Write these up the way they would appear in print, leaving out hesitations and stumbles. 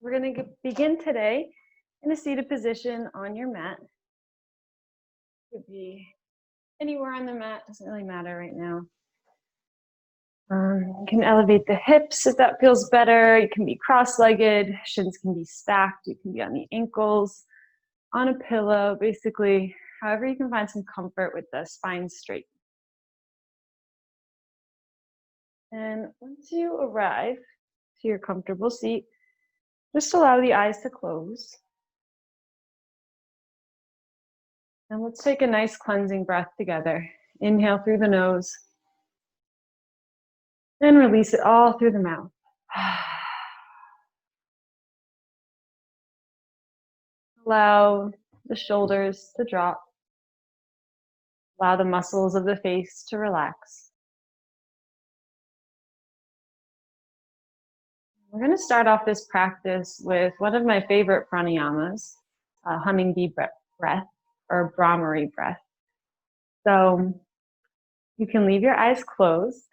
We're going to begin today in a seated position on your mat. Could be anywhere on the mat, doesn't really matter right now. You can elevate the hips if that feels better. You can be cross-legged, shins can be stacked, you can be on the ankles, on a pillow, basically however you can find some comfort with the spine straight. And once you arrive to your comfortable seat, just allow the eyes to close. And let's take a nice cleansing breath together. Inhale through the nose. And release it all through the mouth. Allow the shoulders to drop. Allow the muscles of the face to relax. We're going to start off this practice with one of my favorite pranayamas, hummingbee breath or Brahmari breath. So you can leave your eyes closed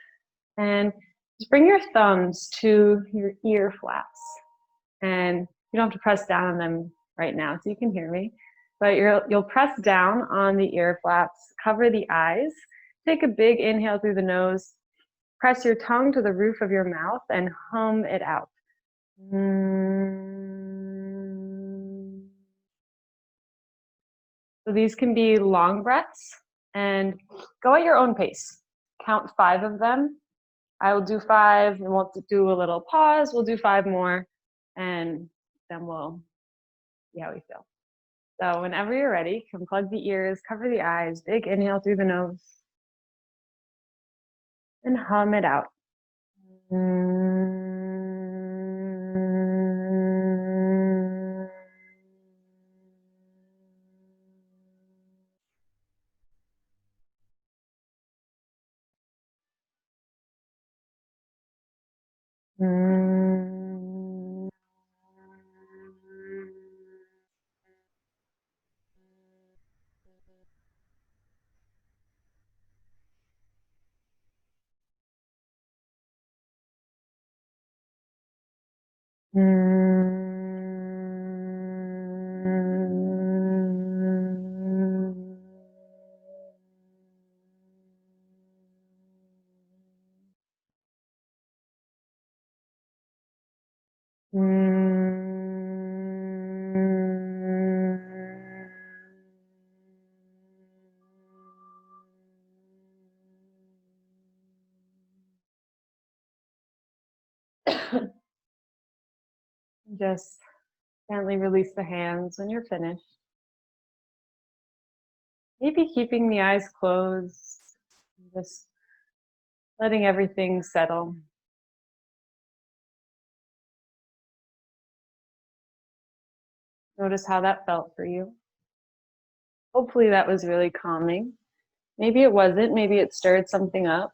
and just bring your thumbs to your ear flaps. And you don't have to press down on them right now so you can hear me, but you'll press down on the ear flaps, cover the eyes, take a big inhale through the nose, press your tongue to the roof of your mouth and hum it out. So these can be long breaths and go at your own pace. Count 5 of them. I will do 5 and we'll do a little pause. We'll do 5 more and then we'll see how we feel. So whenever you're ready, you can plug the ears, cover the eyes, big inhale through the nose, and hum it out. Just gently release the hands when you're finished. Maybe keeping the eyes closed, just letting everything settle. Notice how that felt for you. Hopefully that was really calming. Maybe it wasn't, maybe it stirred something up.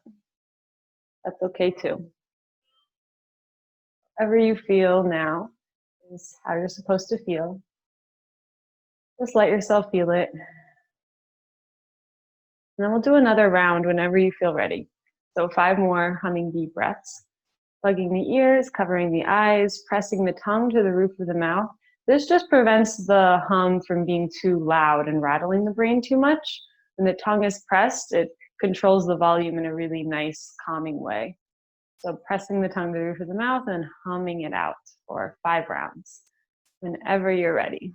That's okay too. Whatever you feel now is how you're supposed to feel. Just let yourself feel it. And then we'll do another round whenever you feel ready. So 5 more hummingbee breaths. Plugging the ears, covering the eyes, pressing the tongue to the roof of the mouth. This just prevents the hum from being too loud and rattling the brain too much. When the tongue is pressed, it controls the volume in a really nice, calming way. So pressing the tongue to the roof of the mouth and humming it out for 5 rounds, whenever you're ready.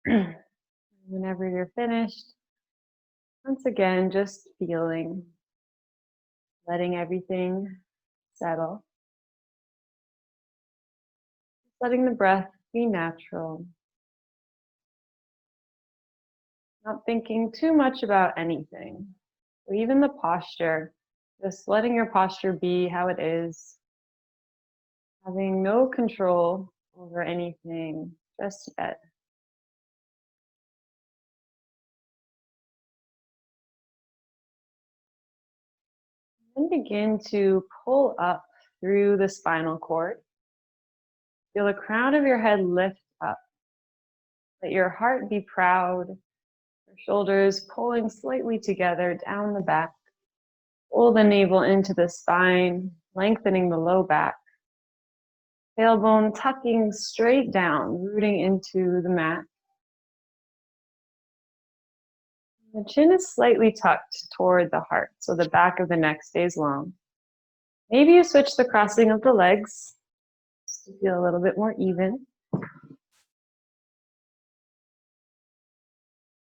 Whenever you're finished, once again, just feeling, letting everything settle, letting the breath be natural, not thinking too much about anything. So even the posture, just letting your posture be how it is, having no control over anything just yet. Then begin to pull up through the spinal cord. Feel the crown of your head lift up. Let your heart be proud. Your shoulders pulling slightly together down the back. Pull the navel into the spine, lengthening the low back. Tailbone tucking straight down, rooting into the mat. The chin is slightly tucked toward the heart, so the back of the neck stays long. Maybe you switch the crossing of the legs just to feel a little bit more even.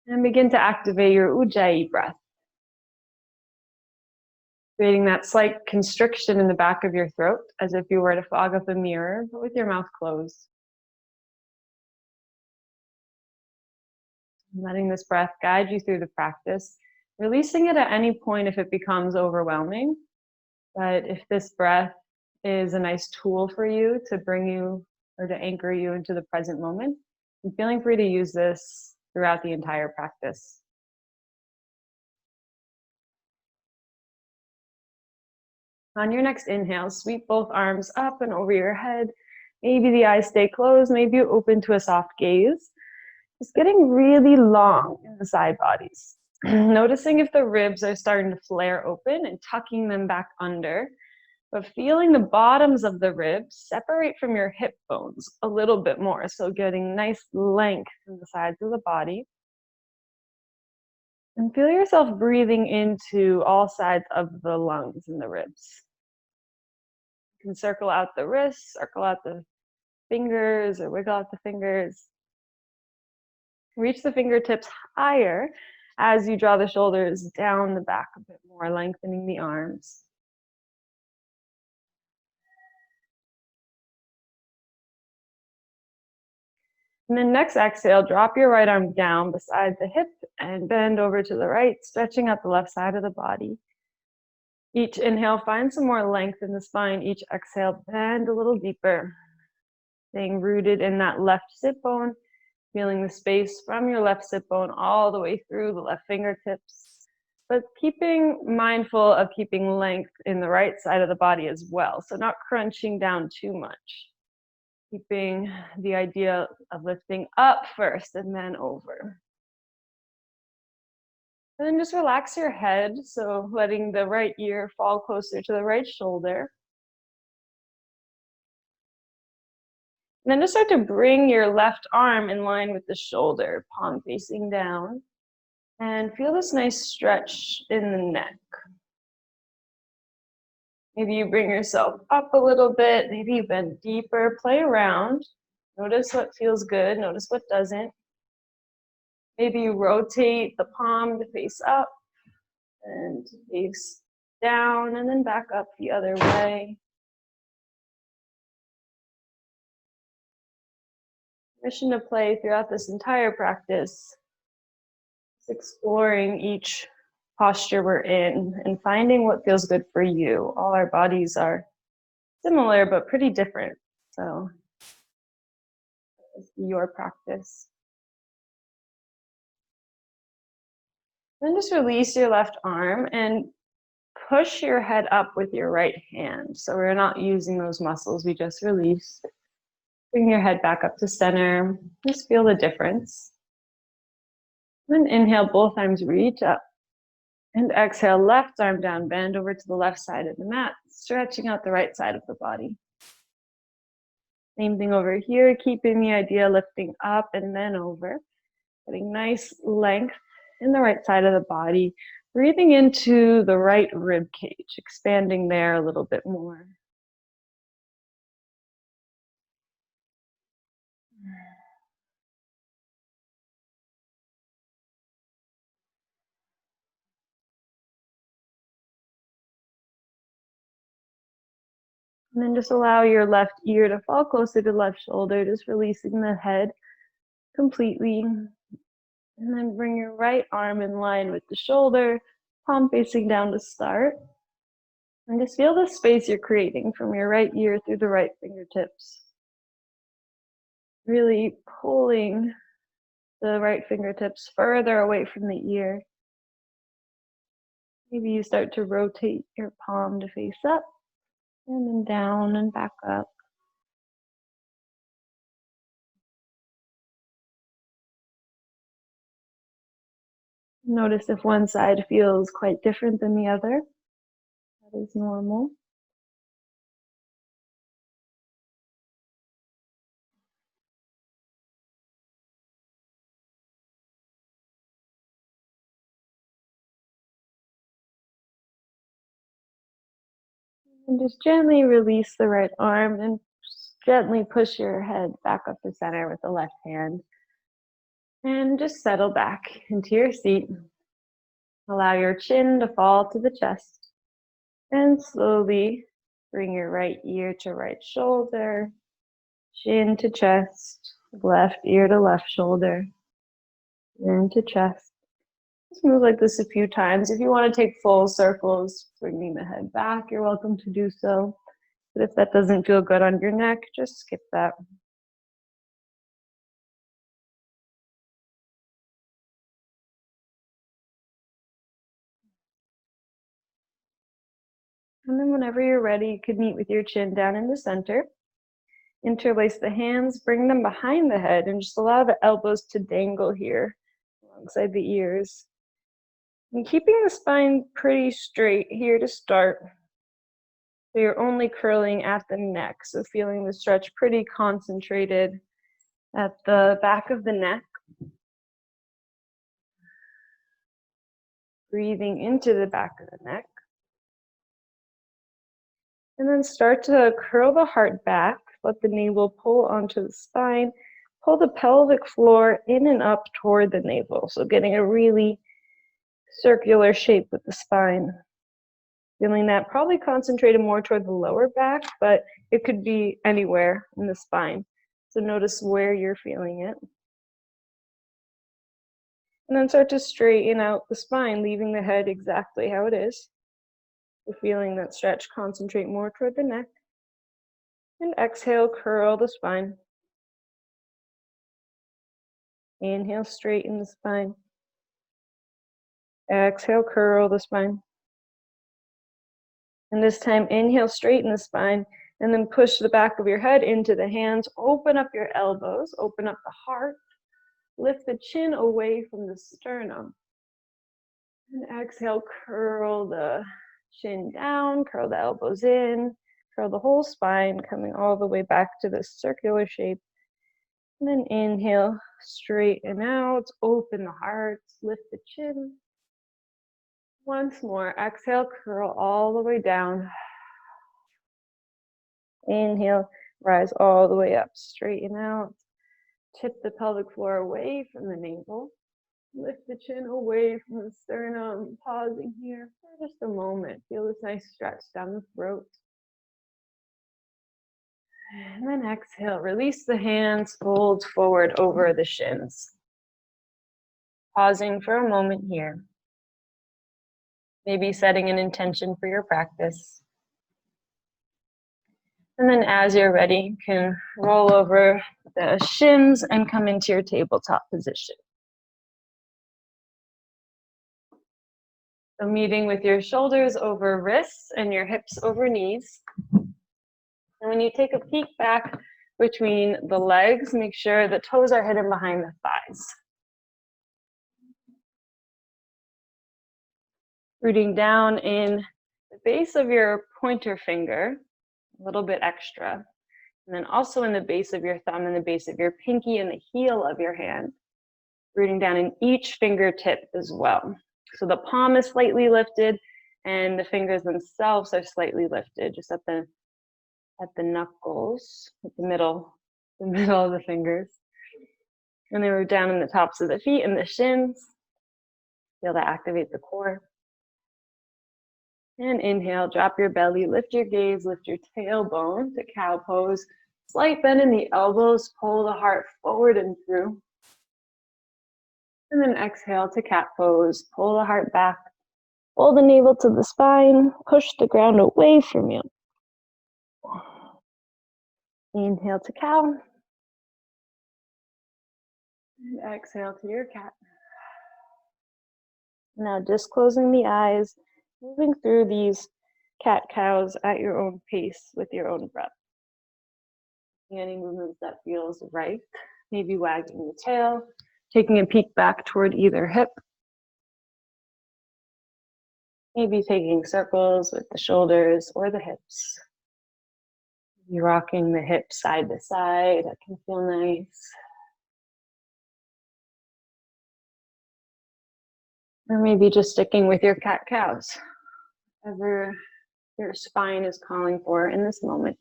And begin to activate your Ujjayi breath, creating that slight constriction in the back of your throat, as if you were to fog up a mirror, but with your mouth closed. Letting this breath guide you through the practice, releasing it at any point if it becomes overwhelming. But if this breath is a nice tool for you to bring you or to anchor you into the present moment, I'm feeling free to use this throughout the entire practice. On your next inhale, sweep both arms up and over your head. Maybe the eyes stay closed, maybe you open to a soft gaze. Just getting really long in the side bodies. Noticing if the ribs are starting to flare open and tucking them back under, but feeling the bottoms of the ribs separate from your hip bones a little bit more. So getting nice length in the sides of the body. And feel yourself breathing into all sides of the lungs and the ribs. You can circle out the wrists, circle out the fingers, or wiggle out the fingers. Reach the fingertips higher as you draw the shoulders down the back a bit more, lengthening the arms. And then next exhale, drop your right arm down beside the hip and bend over to the right, stretching out the left side of the body. Each inhale, find some more length in the spine. Each exhale, bend a little deeper. Staying rooted in that left sit bone, feeling the space from your left sit bone all the way through the left fingertips, but keeping mindful of keeping length in the right side of the body as well. So not crunching down too much. Keeping the idea of lifting up first and then over. And then just relax your head, so letting the right ear fall closer to the right shoulder. And then just start to bring your left arm in line with the shoulder, palm facing down. And feel this nice stretch in the neck. Maybe you bring yourself up a little bit, maybe you bend deeper, play around. Notice what feels good, notice what doesn't. Maybe you rotate the palm to face up and face down and then back up the other way. Permission to play throughout this entire practice. Just exploring each posture we're in and finding what feels good for you. All our bodies are similar but pretty different. So it's your practice. Then just release your left arm and push your head up with your right hand. So we're not using those muscles, we just release. Bring your head back up to center. Just feel the difference. Then inhale, both arms reach up. And exhale, left arm down, bend over to the left side of the mat, stretching out the right side of the body. Same thing over here, keeping the idea lifting up and then over. Getting nice length in the right side of the body. Breathing into the right rib cage, expanding there a little bit more. And then just allow your left ear to fall closer to left shoulder, just releasing the head completely. And then bring your right arm in line with the shoulder, palm facing down to start. And just feel the space you're creating from your right ear through the right fingertips. Really pulling the right fingertips further away from the ear. Maybe you start to rotate your palm to face up, and then down and back up. Notice if one side feels quite different than the other. That is normal. And just gently release the right arm and gently push your head back up to center with the left hand. And just settle back into your seat. Allow your chin to fall to the chest. And slowly bring your right ear to right shoulder, chin to chest, left ear to left shoulder, chin to chest. Just move like this a few times. If you want to take full circles, bringing the head back, you're welcome to do so. But if that doesn't feel good on your neck, just skip that. And then whenever you're ready, you could meet with your chin down in the center. Interlace the hands, bring them behind the head, and just allow the elbows to dangle here alongside the ears. And keeping the spine pretty straight here to start. So you're only curling at the neck, so feeling the stretch pretty concentrated at the back of the neck. Breathing into the back of the neck. And then start to curl the heart back. Let the navel pull onto the spine. Pull the pelvic floor in and up toward the navel. So getting a really circular shape with the spine. Feeling that probably concentrated more toward the lower back, but it could be anywhere in the spine. So notice where you're feeling it. And then start to straighten out the spine, leaving the head exactly how it is. So feeling that stretch, concentrate more toward the neck. And exhale, curl the spine. Inhale, straighten the spine. Exhale, curl the spine. And this time, inhale, straighten the spine, and then push the back of your head into the hands. Open up your elbows, open up the heart. Lift the chin away from the sternum. And exhale, curl the chin down, curl the elbows in, curl the whole spine, coming all the way back to this circular shape. And then inhale, straighten out, open the heart, lift the chin. Once more, exhale, curl all the way down. Inhale, rise all the way up, straighten out. Tip the pelvic floor away from the navel. Lift the chin away from the sternum, pausing here for just a moment. Feel this nice stretch down the throat. And then exhale, release the hands, fold forward over the shins. Pausing for a moment here. Maybe setting an intention for your practice. And then as you're ready, you can roll over the shins and come into your tabletop position. So meeting with your shoulders over wrists and your hips over knees. And when you take a peek back between the legs, make sure the toes are hidden behind the thighs. Rooting down in the base of your pointer finger, a little bit extra. And then also in the base of your thumb and the base of your pinky and the heel of your hand. Rooting down in each fingertip as well. So the palm is slightly lifted and the fingers themselves are slightly lifted, just at the knuckles, at the middle of the fingers. And then we're down in the tops of the feet and the shins. Feel that activate the core. And inhale, drop your belly, lift your gaze, lift your tailbone to cow pose. Slight bend in the elbows, pull the heart forward and through. And then exhale to cat pose, pull the heart back, pull the navel to the spine, push the ground away from you. Inhale to cow. And exhale to your cat. Now just closing the eyes, moving through these cat-cows at your own pace with your own breath. Any movements that feels right. Maybe wagging the tail, taking a peek back toward either hip. Maybe taking circles with the shoulders or the hips. Maybe rocking the hips side to side. That can feel nice. Or maybe just sticking with your cat-cows. Whatever your spine is calling for in this moment.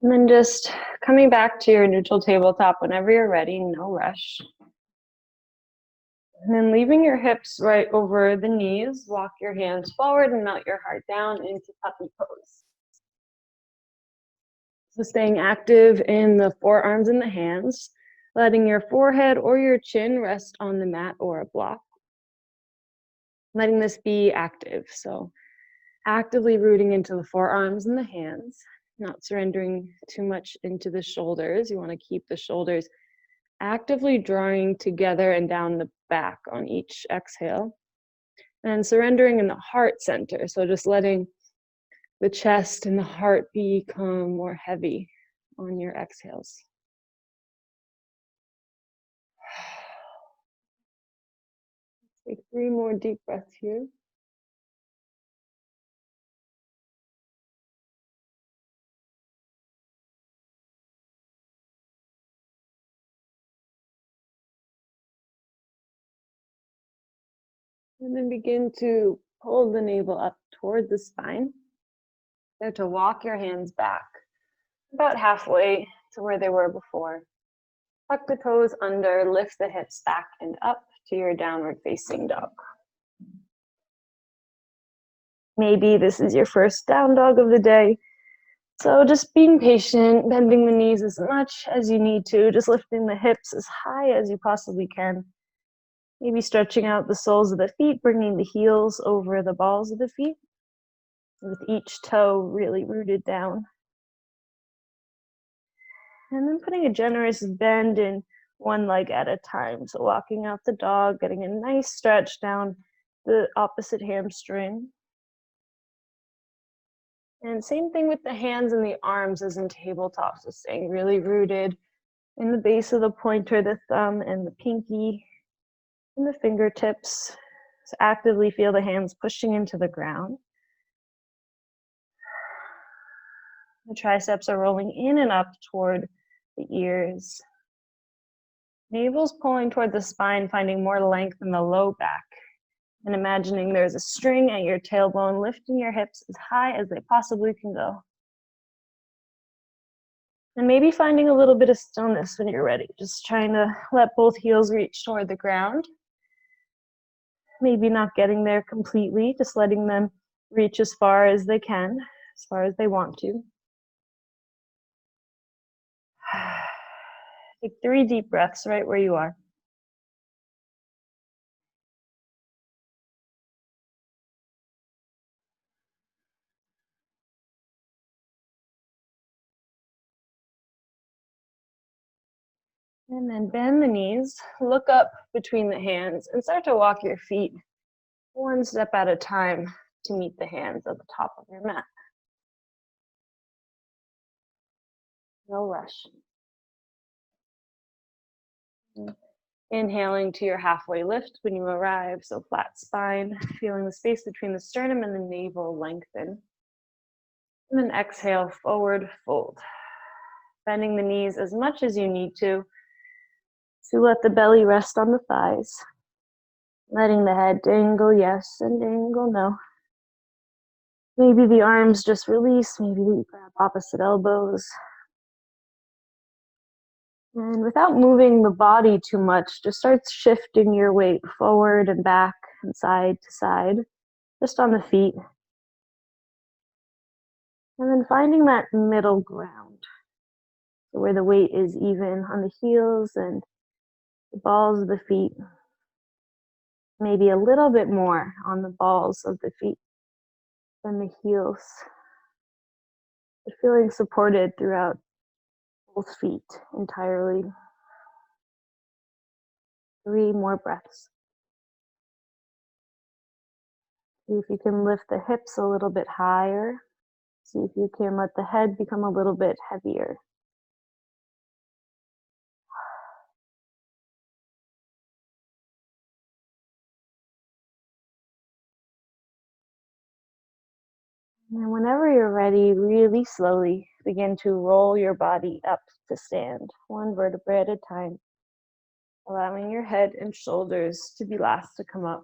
And then just coming back to your neutral tabletop whenever you're ready, no rush. And then leaving your hips right over the knees, walk your hands forward and melt your heart down into puppy pose. So staying active in the forearms and the hands, letting your forehead or your chin rest on the mat or a block. Letting this be active, so actively rooting into the forearms and the hands, not surrendering too much into the shoulders. You want to keep the shoulders actively drawing together and down the back on each exhale. And surrendering in the heart center, so just letting the chest and the heart become more heavy on your exhales. Take 3 more deep breaths here. And then begin to pull the navel up toward the spine. Start to walk your hands back about halfway to where they were before. Tuck the toes under, lift the hips back and up to your downward facing dog. Maybe this is your first down dog of the day. So just being patient, bending the knees as much as you need to, just lifting the hips as high as you possibly can. Maybe stretching out the soles of the feet, bringing the heels over the balls of the feet, with each toe really rooted down. And then putting a generous bend in one leg at a time. So walking out the dog, getting a nice stretch down the opposite hamstring. And same thing with the hands and the arms as in tabletop. So staying really rooted in the base of the pointer, the thumb, and the pinky, and the fingertips. So actively feel the hands pushing into the ground. The triceps are rolling in and up toward the ears. Navel's pulling toward the spine, finding more length in the low back. And imagining there's a string at your tailbone, lifting your hips as high as they possibly can go. And maybe finding a little bit of stillness when you're ready. Just trying to let both heels reach toward the ground. Maybe not getting there completely, just letting them reach as far as they can, as far as they want to. Take 3 deep breaths right where you are. And then bend the knees, look up between the hands, and start to walk your feet 1 step at a time to meet the hands at the top of your mat. No rush. Inhaling to your halfway lift when you arrive, so flat spine, feeling the space between the sternum and the navel lengthen. And then exhale, forward fold. Bending the knees as much as you need to let the belly rest on the thighs. Letting the head dangle yes and dangle no. Maybe the arms just release, maybe you grab opposite elbows. And without moving the body too much, just start shifting your weight forward and back and side to side, just on the feet. And then finding that middle ground, where the weight is even on the heels and the balls of the feet. Maybe a little bit more on the balls of the feet than the heels. But feeling supported throughout both feet entirely. 3 more breaths. See if you can lift the hips a little bit higher. See if you can let the head become a little bit heavier. And whenever you're ready, really slowly begin to roll your body up to stand, 1 vertebrae at a time, allowing your head and shoulders to be last to come up.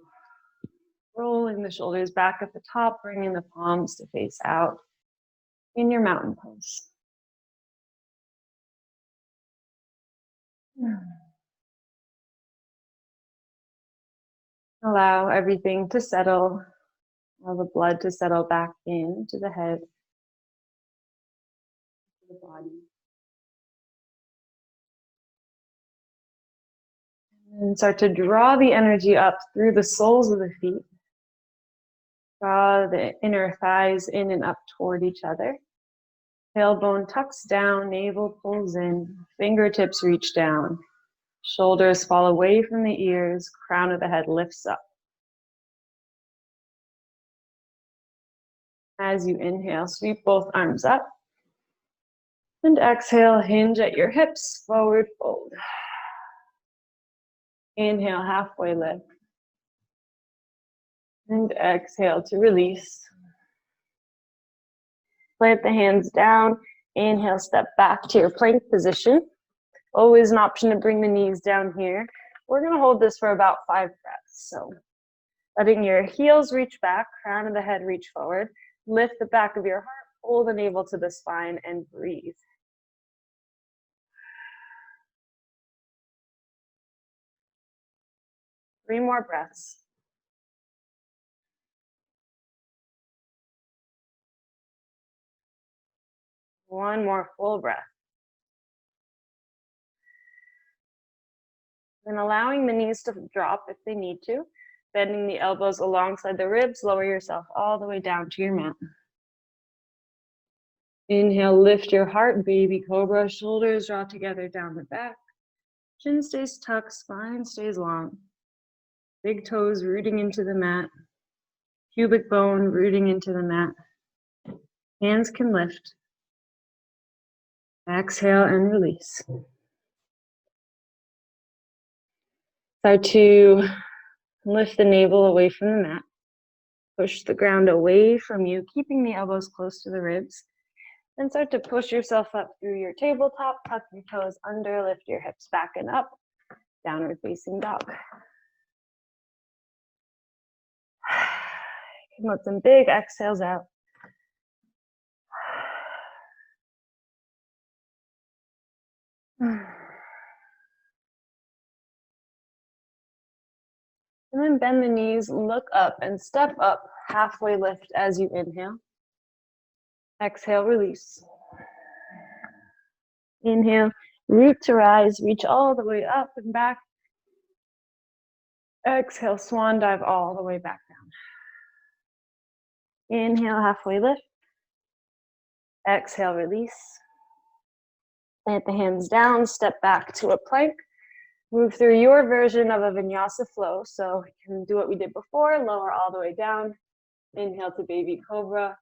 Rolling the shoulders back at the top, bringing the palms to face out in your mountain pose. Allow everything to settle, allow the blood to settle back into the head, to the body. And start to draw the energy up through the soles of the feet. Draw the inner thighs in and up toward each other. Tailbone tucks down, navel pulls in, fingertips reach down. Shoulders fall away from the ears, crown of the head lifts up. As you inhale, sweep both arms up. And exhale, hinge at your hips, forward fold. Inhale, halfway lift. And exhale to release. Plant the hands down. Inhale, step back to your plank position. Always an option to bring the knees down here. We're gonna hold this for about 5 breaths. So letting your heels reach back, crown of the head reach forward. Lift the back of your heart, pull the navel to the spine, and breathe. Three more breaths. One more full breath. And allowing the knees to drop if they need to. Bending the elbows alongside the ribs, lower yourself all the way down to your mat. Inhale, lift your heart, baby cobra, shoulders draw together down the back. Chin stays tucked, spine stays long. Big toes rooting into the mat. Pubic bone rooting into the mat. Hands can lift. Exhale and release. Start to lift the navel away from the mat. Push the ground away from you, keeping the elbows close to the ribs. Then start to push yourself up through your tabletop, tuck your toes under, lift your hips back and up, downward facing dog. You can let some big exhales out. And then bend the knees, look up and step up, halfway lift as you inhale. Exhale, release. Inhale, root to rise, reach all the way up and back. Exhale, swan dive all the way back down. Inhale, halfway lift. Exhale, release. Plant the hands down, step back to a plank. Move through your version of a vinyasa flow. So you can do what we did before, lower all the way down. Inhale to baby cobra.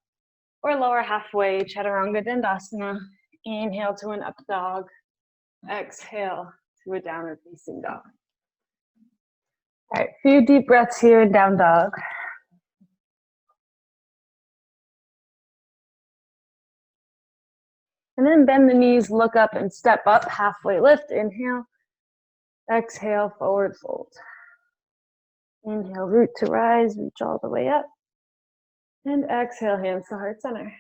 Or lower halfway, chaturanga dandasana. Inhale to an up dog. Exhale to a downward facing dog. All right, few deep breaths here in down dog. And then bend the knees, look up and step up, halfway lift, inhale. Exhale, forward fold. Inhale, root to rise, reach all the way up. And exhale, hands to heart center.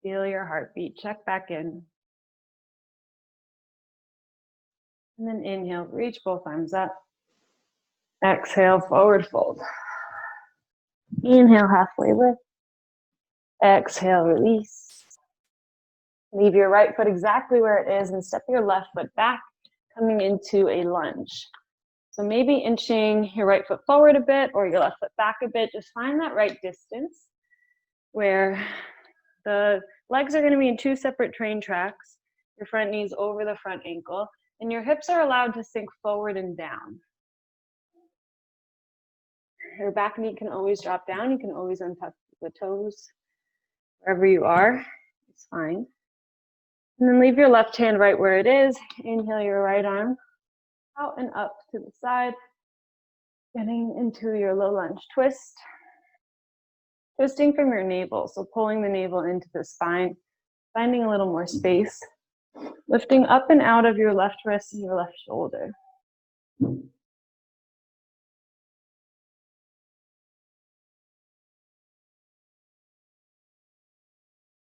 Feel your heartbeat. Check back in. And then inhale, reach both arms up. Exhale, forward fold. Inhale, halfway lift. Exhale, release. Leave your right foot exactly where it is and step your left foot back, coming into a lunge. So maybe inching your right foot forward a bit or your left foot back a bit. Just find that right distance where the legs are going to be in two separate train tracks. Your front knee's over the front ankle, and your hips are allowed to sink forward and down. Your back knee can always drop down. You can always untuck the toes. Wherever you are, it's fine. And then leave your left hand right where it is. Inhale your right arm out and up to the side. Getting into your low lunge twist. Twisting from your navel, so pulling the navel into the spine, finding a little more space. Lifting up and out of your left wrist and your left shoulder.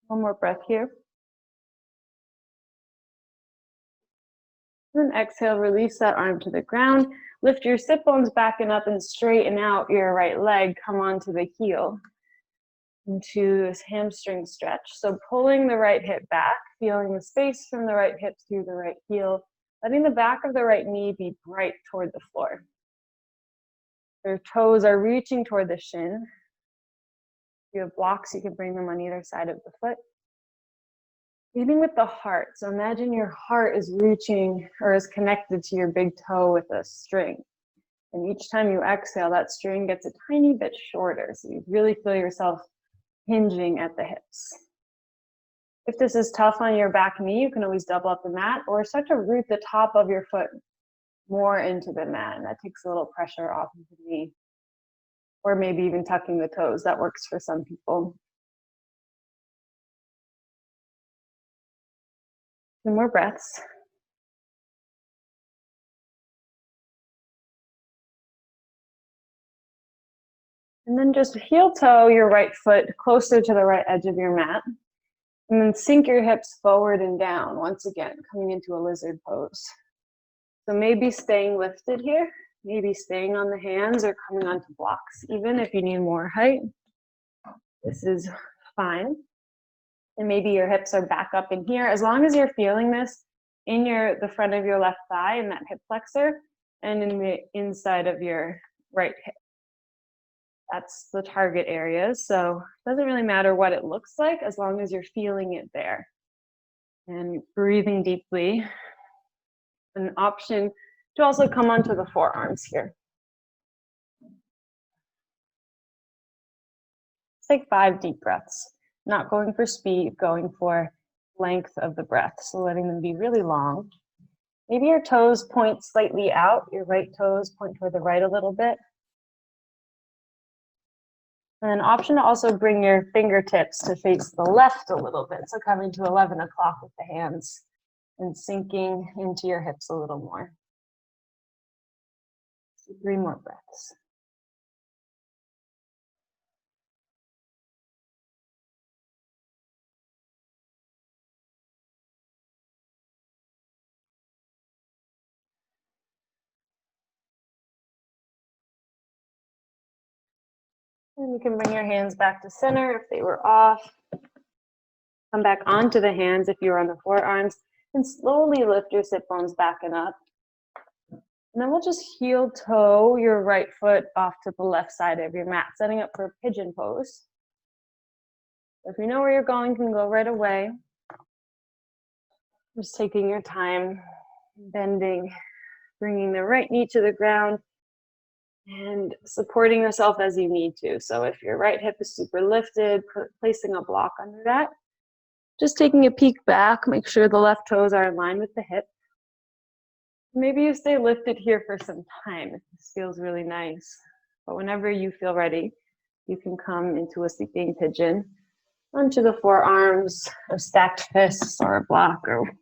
One more breath here. And exhale, release that arm to the ground. Lift your sit bones back and up and straighten out your right leg. Come onto the heel into this hamstring stretch. So pulling the right hip back, feeling the space from the right hip through the right heel, letting the back of the right knee be bright toward the floor. Your toes are reaching toward the shin. If you have blocks, you can bring them on either side of the foot. Leading with the heart. So imagine your heart is reaching or is connected to your big toe with a string. And each time you exhale, that string gets a tiny bit shorter. So you really feel yourself hinging at the hips. If this is tough on your back knee, you can always double up the mat or start to root the top of your foot more into the mat. And that takes a little pressure off of the knee. Or maybe even tucking the toes. That works for some people. 2 more breaths. And then just heel toe your right foot closer to the right edge of your mat. And then sink your hips forward and down, once again, coming into a lizard pose. So maybe staying lifted here, maybe staying on the hands or coming onto blocks, even if you need more height. This is fine. And maybe your hips are back up in here. As long as you're feeling this in the front of your left thigh and that hip flexor and in the inside of your right hip. That's the target areas. So it doesn't really matter what it looks like as long as you're feeling it there. And breathing deeply. An option to also come onto the forearms here. Take 5 deep breaths. Not going for speed, going for length of the breath. So letting them be really long. Maybe your toes point slightly out. Your right toes point toward the right a little bit. And an option to also bring your fingertips to face the left a little bit. So coming to 11 o'clock with the hands and sinking into your hips a little more. So 3 more breaths. And you can bring your hands back to center if they were off. Come back onto the hands if you're on the forearms. And slowly lift your sit bones back and up. And then we'll just heel toe your right foot off to the left side of your mat, setting up for a pigeon pose. If you know where you're going, you can go right away. Just taking your time, bending, bringing the right knee to the ground, and supporting yourself as you need to. So if your right hip is super lifted, placing a block under that. Just taking a peek back, make sure the left toes are in line with the hip. Maybe you stay lifted here for some time if this feels really nice. But whenever you feel ready, you can come into a sleeping pigeon onto the forearms, or stacked fists, or a block, or wherever.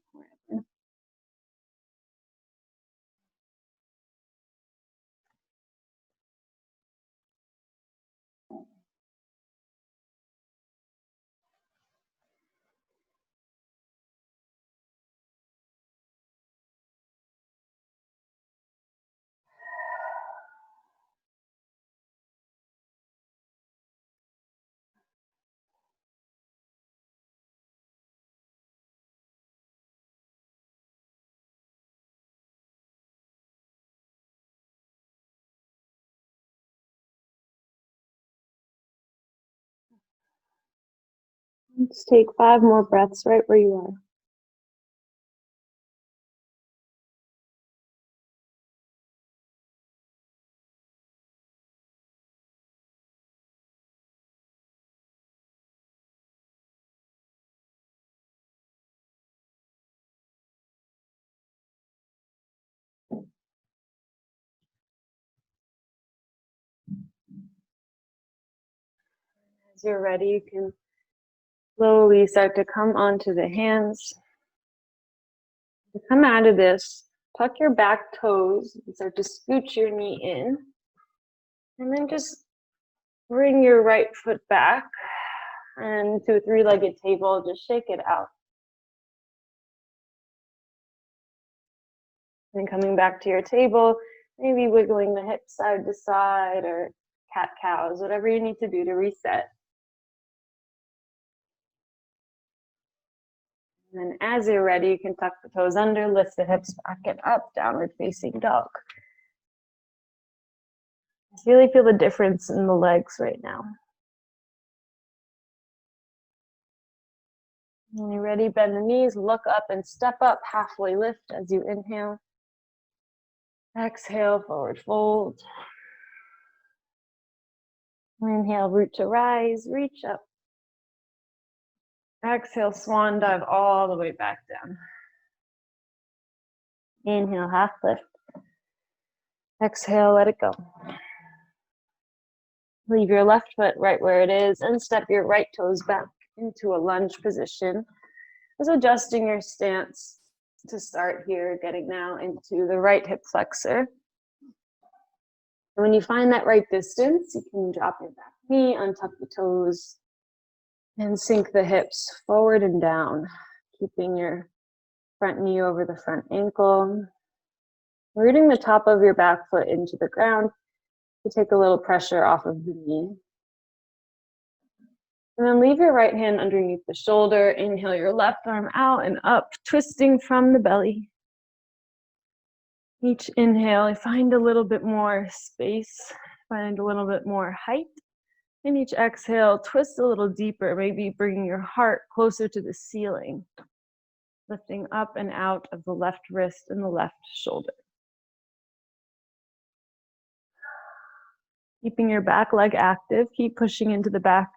Let's take 5 more breaths right where you are. As you're ready, you can slowly start to come onto the hands. To come out of this, tuck your back toes and start to scooch your knee in. And then just bring your right foot back and to a 3-legged table, just shake it out. And coming back to your table, maybe wiggling the hips side to side or cat-cows, whatever you need to do to reset. And then as you're ready, you can tuck the toes under, lift the hips back and up, downward facing dog. Just really feel the difference in the legs right now. When you're ready, bend the knees, look up and step up, halfway lift as you inhale. Exhale, forward fold. Inhale, root to rise, reach up. Exhale, swan dive all the way back down. Inhale, half lift. Exhale, let it go. Leave your left foot right where it is and step your right toes back into a lunge position. Just adjusting your stance to start here, getting now into the right hip flexor. And when you find that right distance, you can drop your back knee, untuck the toes, and sink the hips forward and down, keeping your front knee over the front ankle. Rooting the top of your back foot into the ground to take a little pressure off of the knee. And then leave your right hand underneath the shoulder. Inhale your left arm out and up, twisting from the belly. Each inhale, I find a little bit more space, find a little bit more height. And each exhale, twist a little deeper, maybe bringing your heart closer to the ceiling, lifting up and out of the left wrist and the left shoulder. Keeping your back leg active, keep pushing into the back,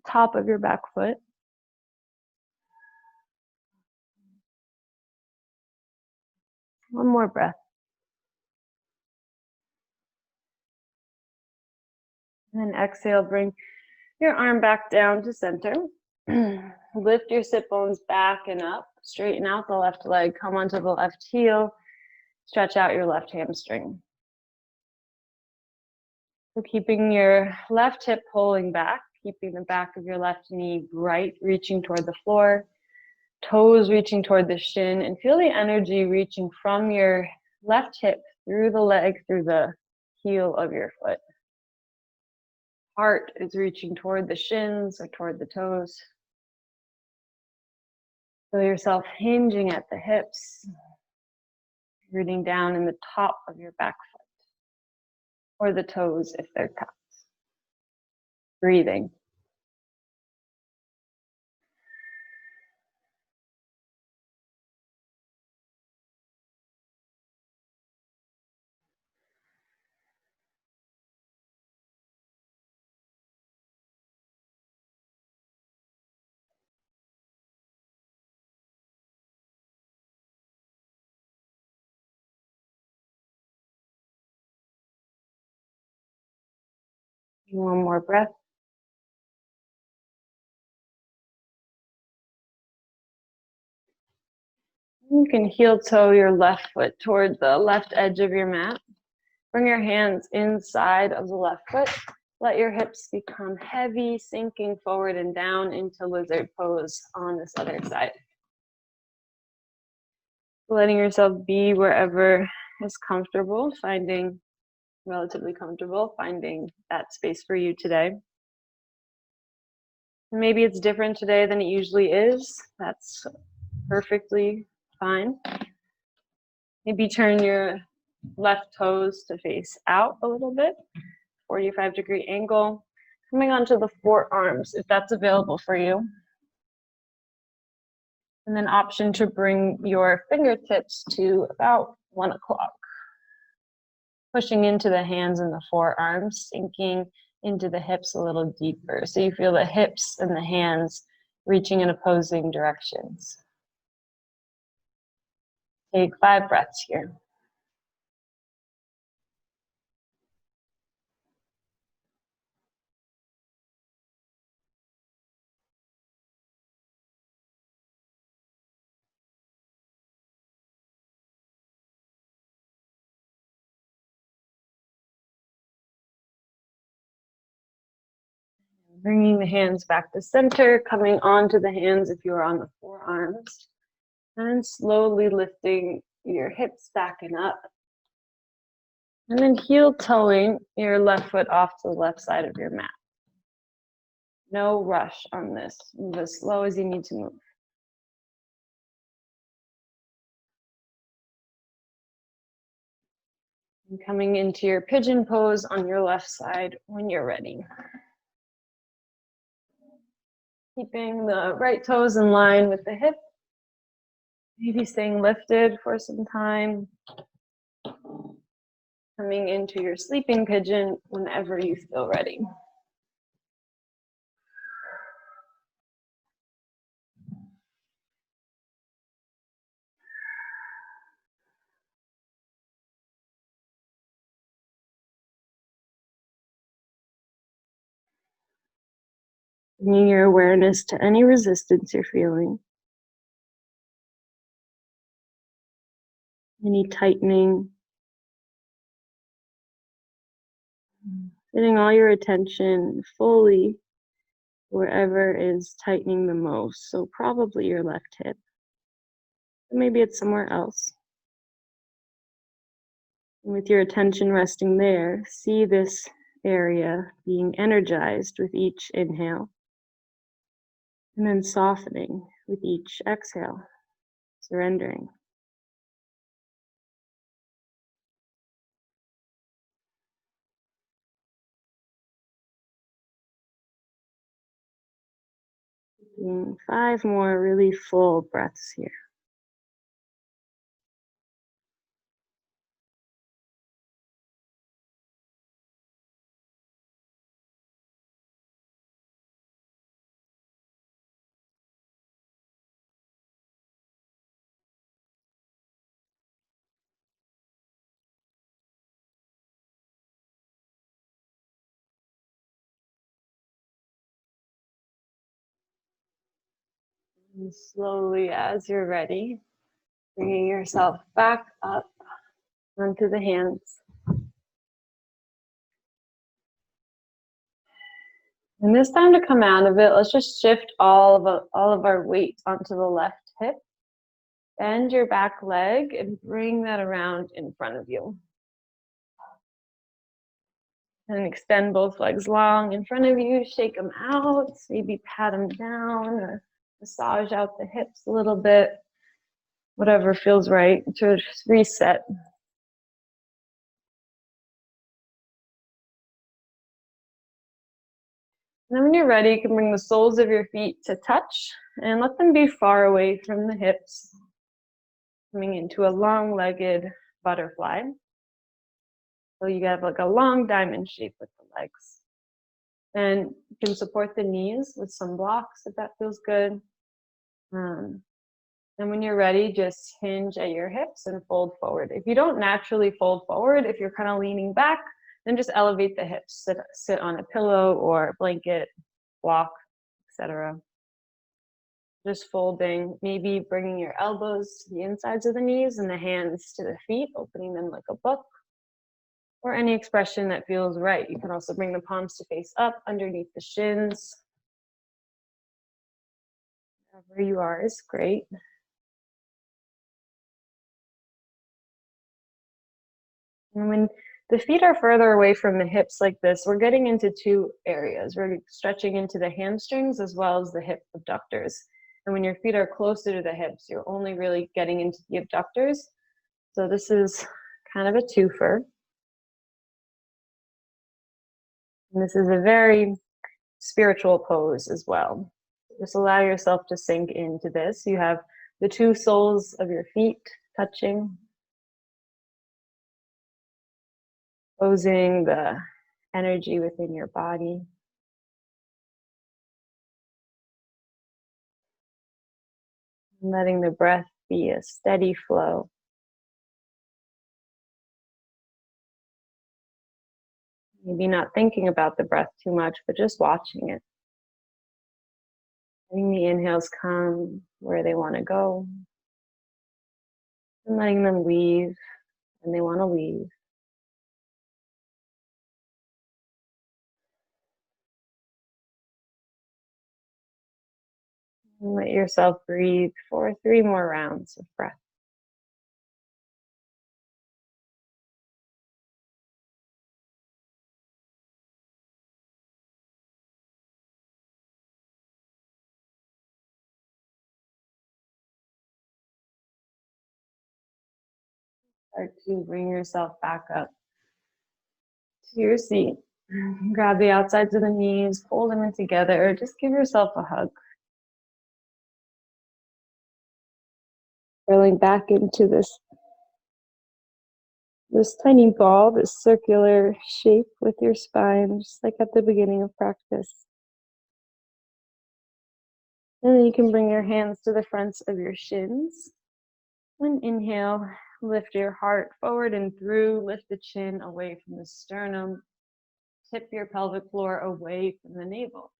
top of your back foot. One more breath. And then exhale, bring your arm back down to center. Lift your sit bones back and up. Straighten out the left leg, come onto the left heel. Stretch out your left hamstring. So keeping your left hip pulling back, keeping the back of your left knee bright, reaching toward the floor. Toes reaching toward the shin, and feel the energy reaching from your left hip through the leg, through the heel of your foot. Heart is reaching toward the shins or toward the toes. Feel yourself hinging at the hips, rooting down in the top of your back foot, or the toes if they're tucked. Breathing. One more breath. You can heel toe your left foot toward the left edge of your mat. Bring your hands inside of the left foot. Let your hips become heavy, sinking forward and down into lizard pose on this other side. Letting yourself be wherever is comfortable, finding relatively comfortable, finding that space for you today. Maybe it's different today than it usually is. That's perfectly fine. Maybe turn your left toes to face out a little bit, 45-degree angle. Coming onto the forearms, if that's available for you. And then option to bring your fingertips to about 1 o'clock. Pushing into the hands and the forearms, sinking into the hips a little deeper. So you feel the hips and the hands reaching in opposing directions. Take 5 breaths here. Bringing the hands back to center, coming onto the hands if you're on the forearms, and slowly lifting your hips back and up. And then heel toeing your left foot off to the left side of your mat. No rush on this. Move as slow as you need to move. And coming into your pigeon pose on your left side when you're ready. Keeping the right toes in line with the hip. Maybe staying lifted for some time. Coming into your sleeping pigeon whenever you feel ready. Bringing your awareness to any resistance you're feeling. Any tightening. Getting all your attention fully wherever is tightening the most. So probably your left hip. Or maybe it's somewhere else. And with your attention resting there, see this area being energized with each inhale. And then softening with each exhale, surrendering. Taking 5 more really full breaths here. And slowly, as you're ready, bringing yourself back up onto the hands. And this time to come out of it, let's just shift all of our weight onto the left hip. Bend your back leg and bring that around in front of you. And extend both legs long in front of you, shake them out, maybe pat them down or massage out the hips a little bit, whatever feels right to reset. And then when you're ready, you can bring the soles of your feet to touch and let them be far away from the hips, coming into a long-legged butterfly. So you have like a long diamond shape with the legs. And you can support the knees with some blocks if that feels good. And when you're ready, just hinge at your hips and fold forward. If you don't naturally fold forward, if you're kind of leaning back, then just elevate the hips. Sit on a pillow or blanket, block, etc. Just folding, maybe bringing your elbows to the insides of the knees and the hands to the feet, opening them like a book. Or any expression that feels right. You can also bring the palms to face up underneath the shins. Wherever you are is great. And when the feet are further away from the hips like this, we're getting into 2 areas. We're stretching into the hamstrings as well as the hip abductors. And when your feet are closer to the hips, you're only really getting into the abductors. So this is kind of a twofer. And this is a very spiritual pose as well. Just allow yourself to sink into this. You have the two soles of your feet touching, exposing the energy within your body. Letting the breath be a steady flow. Maybe not thinking about the breath too much, but just watching it. Letting the inhales come where they want to go. And letting them leave when they want to leave. And let yourself breathe for 3 more rounds of breath. Start to bring yourself back up to your seat. Grab the outsides of the knees, pull them in together, or just give yourself a hug. Rolling back into this tiny ball, this circular shape with your spine, just like at the beginning of practice. And then you can bring your hands to the fronts of your shins. And inhale, lift your heart forward and through, lift the chin away from the sternum, tip your pelvic floor away from the navel.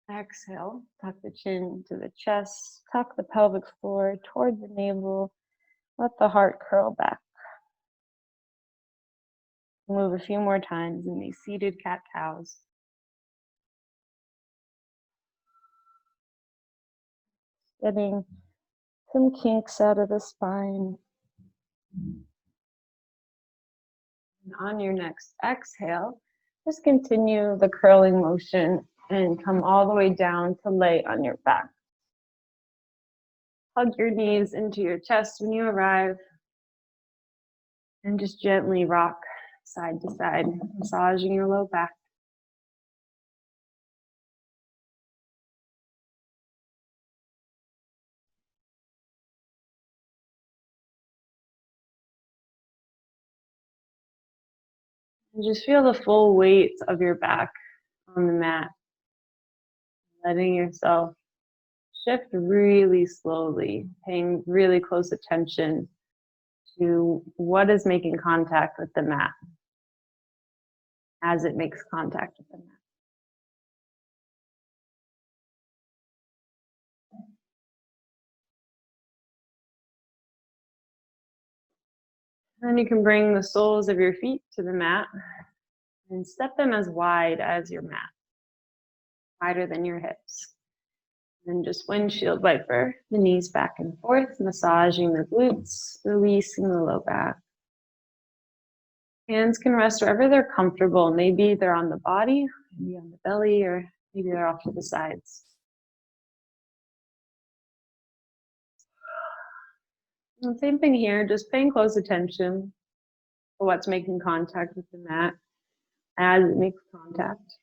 Exhale, tuck the chin to the chest, tuck the pelvic floor toward the navel, let the heart curl back. Move a few more times in these seated cat-cows. Getting some kinks out of the spine. And on your next exhale, just continue the curling motion and come all the way down to lay on your back. Hug your knees into your chest when you arrive and just gently rock side to side, massaging your low back. And just feel the full weight of your back on the mat, letting yourself shift really slowly, paying really close attention to what is making contact with the mat as it makes contact with the mat. Then you can bring the soles of your feet to the mat and step them as wide as your mat, wider than your hips. And just windshield wiper the knees back and forth, massaging the glutes, releasing the low back. Hands can rest wherever they're comfortable. Maybe they're on the body, maybe on the belly, or maybe they're off to the sides. And same thing here, just paying close attention to what's making contact with the mat as it makes contact.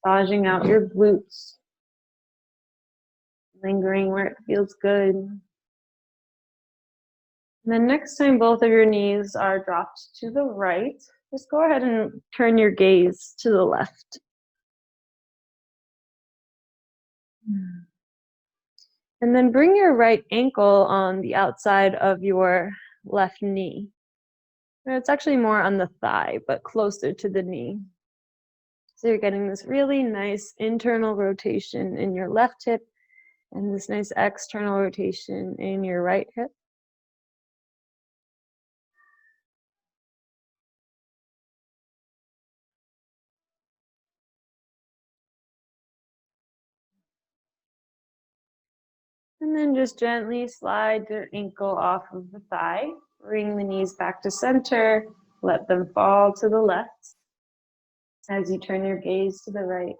Massaging out your glutes, lingering where it feels good. And then next time both of your knees are dropped to the right, just go ahead and turn your gaze to the left. And then bring your right ankle on the outside of your left knee. It's actually more on the thigh, but closer to the knee. So you're getting this really nice internal rotation in your left hip and this nice external rotation in your right hip. And then just gently slide your ankle off of the thigh. Bring the knees back to center. Let them fall to the left as you turn your gaze to the right.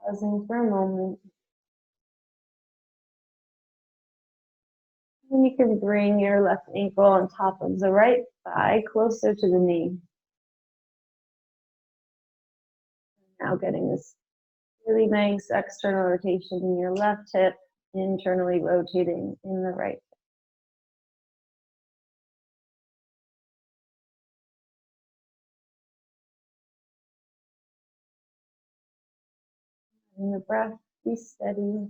Pausing for a moment. And you can bring your left ankle on top of the right thigh, closer to the knee. Now getting this really nice external rotation in your left hip, internally rotating in the right. And the breath, be steady.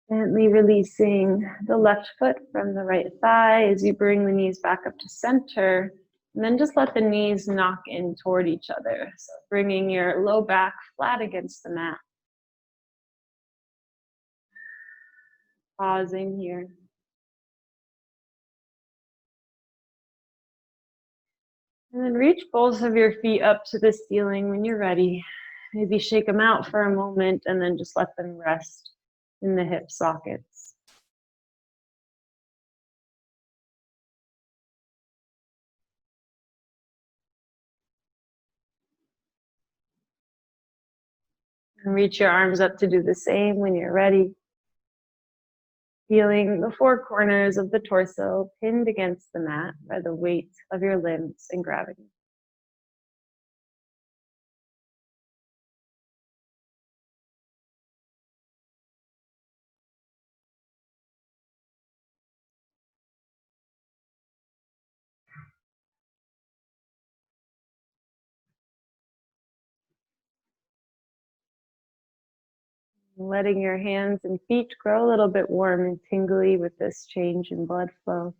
Gently releasing the left foot from the right thigh as you bring the knees back up to center. And then just let the knees knock in toward each other. So bringing your low back flat against the mat. Pausing here. And then reach both of your feet up to the ceiling when you're ready. Maybe shake them out for a moment and then just let them rest in the hip sockets. And reach your arms up to do the same when you're ready. Feeling the four corners of the torso pinned against the mat by the weight of your limbs and gravity. Letting your hands and feet grow a little bit warm and tingly with this change in blood flow.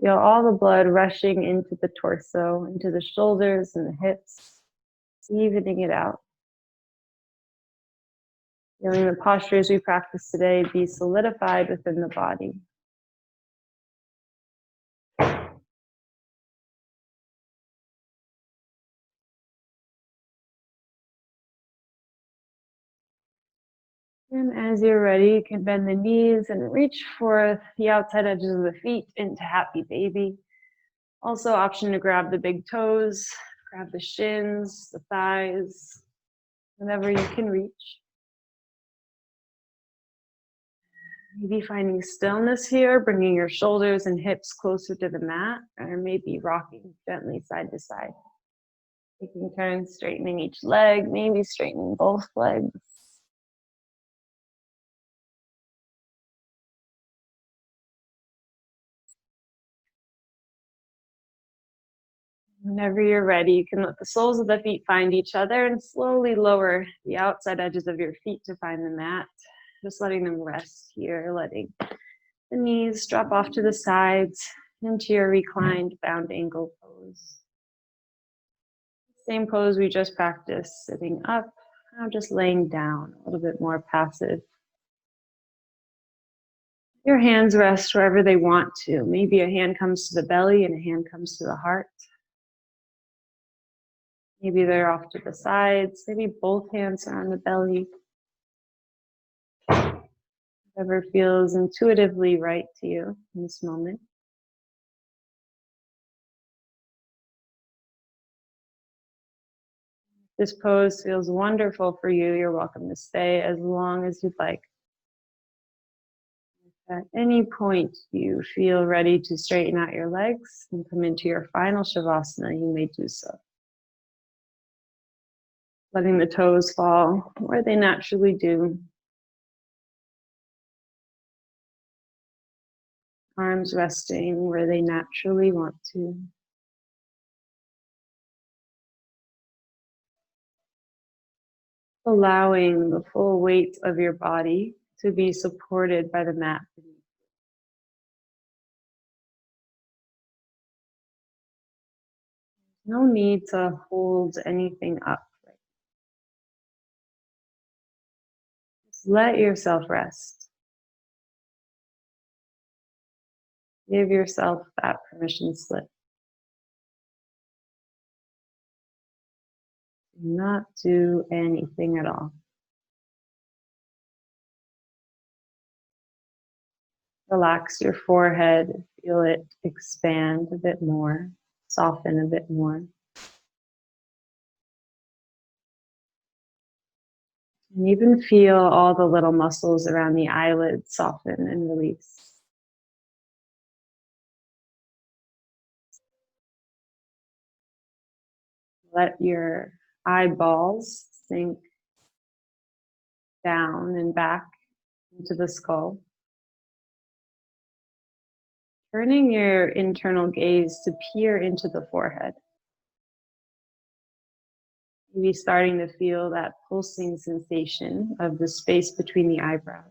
Feel all the blood rushing into the torso, into the shoulders and the hips, evening it out. Feeling the postures we practice today be solidified within the body. And as you're ready, you can bend the knees and reach for the outside edges of the feet into happy baby. Also, option to grab the big toes, grab the shins, the thighs, whatever you can reach. Maybe finding stillness here, bringing your shoulders and hips closer to the mat, or maybe rocking gently side to side. Taking turns straightening each leg, maybe straightening both legs. Whenever you're ready, you can let the soles of the feet find each other and slowly lower the outside edges of your feet to find the mat. Just letting them rest here, letting the knees drop off to the sides into your reclined bound ankle pose. Same pose we just practiced, sitting up, now just laying down, a little bit more passive. Your hands rest wherever they want to. Maybe a hand comes to the belly and a hand comes to the heart. Maybe they're off to the sides. Maybe both hands are on the belly. Whatever feels intuitively right to you in this moment. This pose feels wonderful for you. You're welcome to stay as long as you'd like. If at any point you feel ready to straighten out your legs and come into your final Shavasana, you may do so. Letting the toes fall where they naturally do. Arms resting where they naturally want to. Allowing the full weight of your body to be supported by the mat beneath. No need to hold anything up. Just let yourself rest. Give yourself that permission slip. Do not do anything at all. Relax your forehead, feel it expand a bit more, soften a bit more. And even feel all the little muscles around the eyelids soften and release. Let your eyeballs sink down and back into the skull. Turning your internal gaze to peer into the forehead. Maybe starting to feel that pulsing sensation of the space between the eyebrows.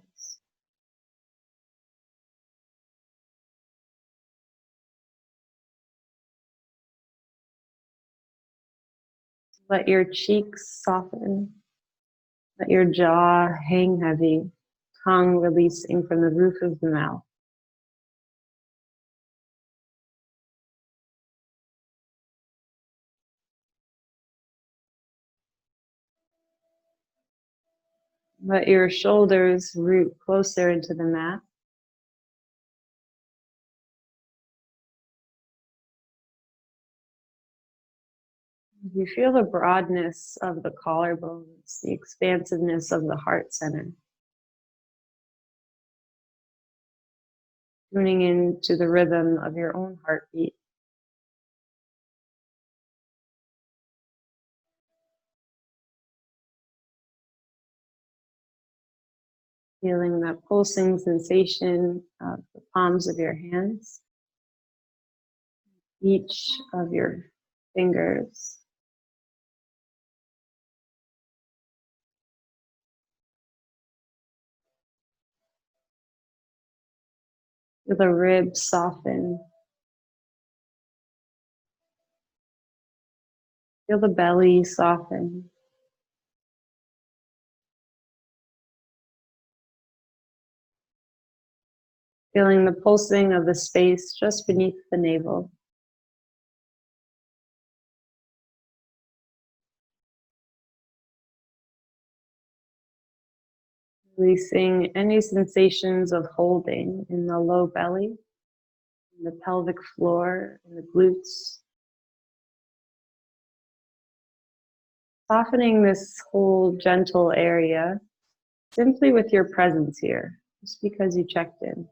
Let your cheeks soften. Let your jaw hang heavy, tongue releasing from the roof of the mouth. Let your shoulders root closer into the mat. You feel the broadness of the collarbones, the expansiveness of the heart center. Tuning into the rhythm of your own heartbeat. Feeling that pulsing sensation of the palms of your hands, each of your fingers. Feel the ribs soften. Feel the belly soften. Feeling the pulsing of the space just beneath the navel. Releasing any sensations of holding in the low belly, in the pelvic floor, in the glutes. Softening this whole gentle area simply with your presence here, just because you checked in.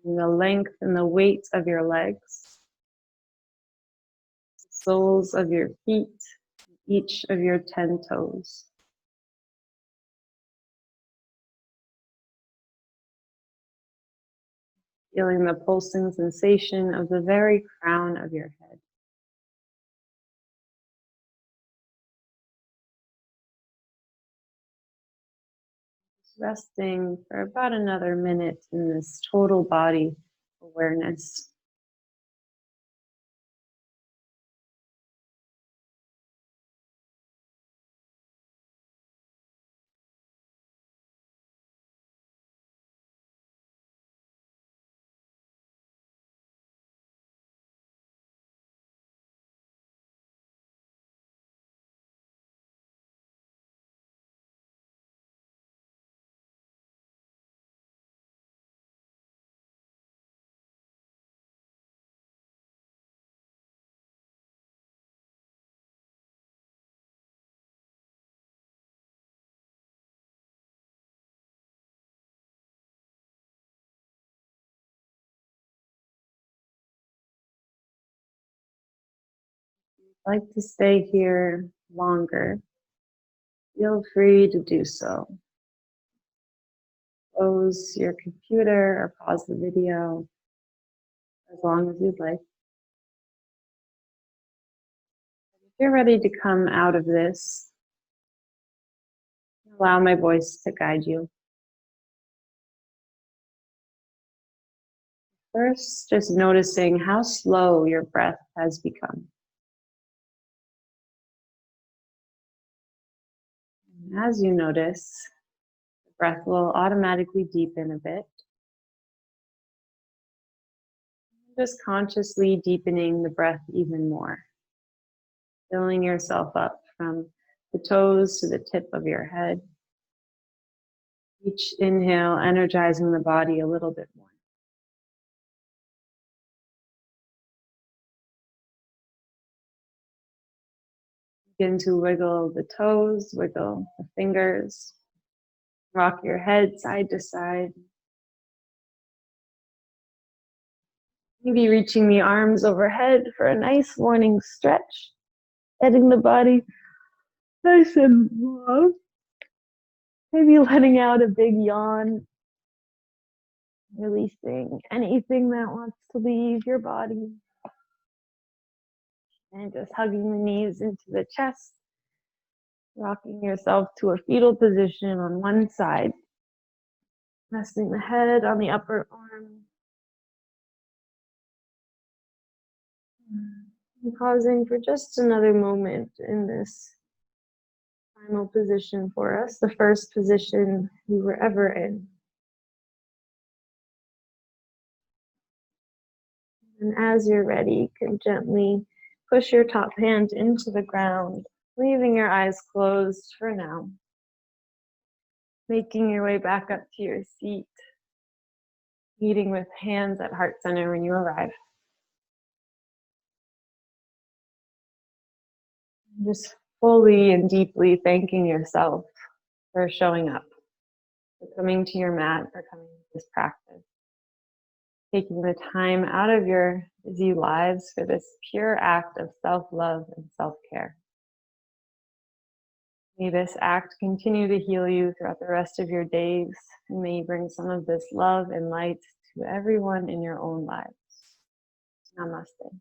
And the length and the weight of your legs, the soles of your feet, each of your 10 toes. Feeling the pulsing sensation of the very crown of your head. Just resting for about another minute in this total body awareness. Like to stay here longer, feel free to do so. Close your computer or pause the video as long as you'd like. If you're ready to come out of this, allow my voice to guide you. First, just noticing how slow your breath has become. And as you notice, the breath will automatically deepen a bit. Just consciously deepening the breath even more. Filling yourself up from the toes to the tip of your head. Each inhale energizing the body a little bit more. Begin to wiggle the toes, wiggle the fingers. Rock your head side to side. Maybe reaching the arms overhead for a nice morning stretch, getting the body nice and long. Maybe letting out a big yawn, releasing anything that wants to leave your body. And just hugging the knees into the chest, rocking yourself to a fetal position on one side, resting the head on the upper arm. And pausing for just another moment in this final position for us, the first position we were ever in. And as you're ready, you can gently push your top hand into the ground, leaving your eyes closed for now. Making your way back up to your seat, meeting with hands at heart center when you arrive. Just fully and deeply thanking yourself for showing up, for coming to your mat, for coming to this practice. Taking the time out of your busy lives for this pure act of self-love and self-care. May this act continue to heal you throughout the rest of your days, and may you bring some of this love and light to everyone in your own lives. Namaste.